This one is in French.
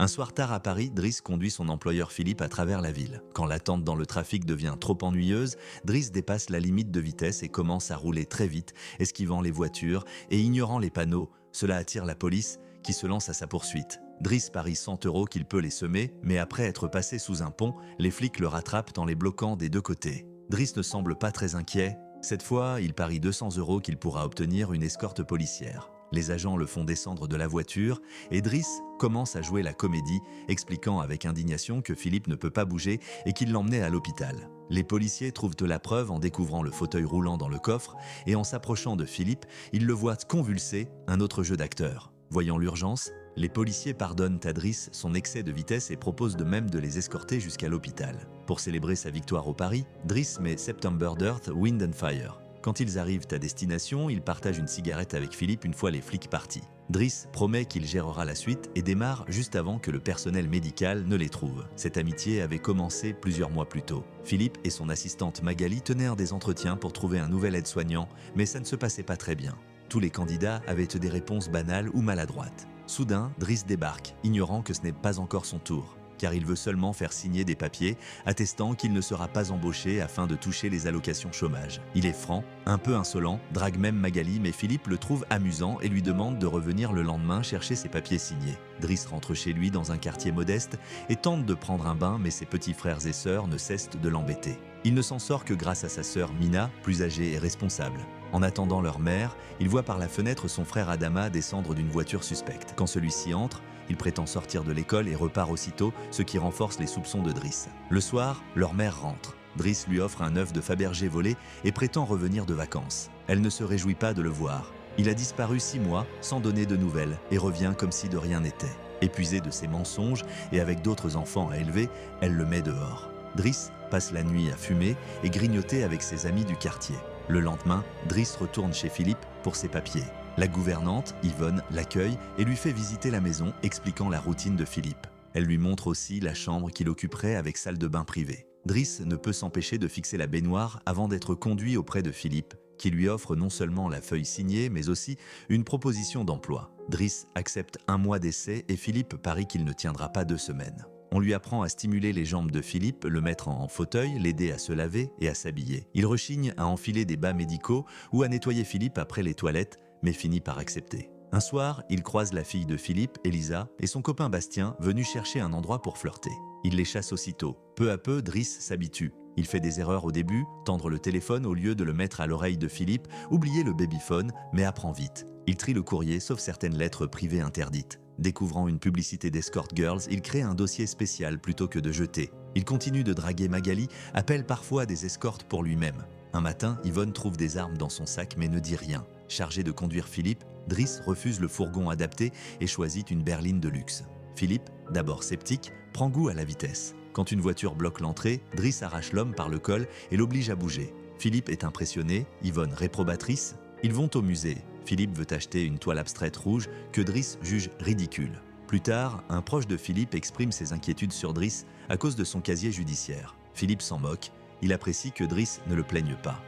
Un soir tard à Paris, Driss conduit son employeur Philippe à travers la ville. Quand l'attente dans le trafic devient trop ennuyeuse, Driss dépasse la limite de vitesse et commence à rouler très vite, esquivant les voitures et ignorant les panneaux. Cela attire la police qui se lance à sa poursuite. Driss parie 100 € qu'il peut les semer, mais après être passé sous un pont, les flics le rattrapent en les bloquant des deux côtés. Driss ne semble pas très inquiet. Cette fois, il parie 200 € qu'il pourra obtenir une escorte policière. Les agents le font descendre de la voiture et Driss commence à jouer la comédie, expliquant avec indignation que Philippe ne peut pas bouger et qu'il l'emmenait à l'hôpital. Les policiers trouvent de la preuve en découvrant le fauteuil roulant dans le coffre et en s'approchant de Philippe, ils le voient convulser, un autre jeu d'acteur. Voyant l'urgence, les policiers pardonnent à Driss son excès de vitesse et proposent de même de les escorter jusqu'à l'hôpital. Pour célébrer sa victoire au pari, Driss met September Dirt, Wind and Fire. Quand ils arrivent à destination, il partage une cigarette avec Philippe une fois les flics partis. Driss promet qu'il gérera la suite et démarre juste avant que le personnel médical ne les trouve. Cette amitié avait commencé plusieurs mois plus tôt. Philippe et son assistante Magali tenaient des entretiens pour trouver un nouvel aide-soignant, mais ça ne se passait pas très bien. Tous les candidats avaient des réponses banales ou maladroites. Soudain, Driss débarque, ignorant que ce n'est pas encore son tour, car il veut seulement faire signer des papiers attestant qu'il ne sera pas embauché afin de toucher les allocations chômage. Il est franc, un peu insolent, drague même Magali, mais Philippe le trouve amusant et lui demande de revenir le lendemain chercher ses papiers signés. Driss rentre chez lui dans un quartier modeste et tente de prendre un bain, mais ses petits frères et sœurs ne cessent de l'embêter. Il ne s'en sort que grâce à sa sœur Mina, plus âgée et responsable. En attendant leur mère, il voit par la fenêtre son frère Adama descendre d'une voiture suspecte. Quand celui-ci entre, il prétend sortir de l'école et repart aussitôt, ce qui renforce les soupçons de Driss. Le soir, leur mère rentre. Driss lui offre un œuf de Fabergé volé et prétend revenir de vacances. Elle ne se réjouit pas de le voir. Il a disparu 6 mois sans donner de nouvelles et revient comme si de rien n'était. Épuisée de ses mensonges et avec d'autres enfants à élever, elle le met dehors. Driss passe la nuit à fumer et grignoter avec ses amis du quartier. Le lendemain, Driss retourne chez Philippe pour ses papiers. La gouvernante, Yvonne, l'accueille et lui fait visiter la maison, expliquant la routine de Philippe. Elle lui montre aussi la chambre qu'il occuperait avec salle de bain privée. Driss ne peut s'empêcher de fixer la baignoire avant d'être conduit auprès de Philippe, qui lui offre non seulement la feuille signée, mais aussi une proposition d'emploi. Driss accepte 1 mois d'essai et Philippe parie qu'il ne tiendra pas 2 semaines. On lui apprend à stimuler les jambes de Philippe, le mettre en fauteuil, l'aider à se laver et à s'habiller. Il rechigne à enfiler des bas médicaux ou à nettoyer Philippe après les toilettes, mais finit par accepter. Un soir, il croise la fille de Philippe, Elisa, et son copain Bastien, venus chercher un endroit pour flirter. Il les chasse aussitôt. Peu à peu, Driss s'habitue. Il fait des erreurs au début, tendre le téléphone au lieu de le mettre à l'oreille de Philippe, oublier le babyphone, mais apprend vite. Il trie le courrier, sauf certaines lettres privées interdites. Découvrant une publicité d'escort girls, il crée un dossier spécial plutôt que de jeter. Il continue de draguer Magali, appelle parfois des escortes pour lui-même. Un matin, Yvonne trouve des armes dans son sac mais ne dit rien. Chargé de conduire Philippe, Driss refuse le fourgon adapté et choisit une berline de luxe. Philippe, d'abord sceptique, prend goût à la vitesse. Quand une voiture bloque l'entrée, Driss arrache l'homme par le col et l'oblige à bouger. Philippe est impressionné, Yvonne réprobatrice. Ils vont au musée. Philippe veut acheter une toile abstraite rouge que Driss juge ridicule. Plus tard, un proche de Philippe exprime ses inquiétudes sur Driss à cause de son casier judiciaire. Philippe s'en moque, il apprécie que Driss ne le plaigne pas.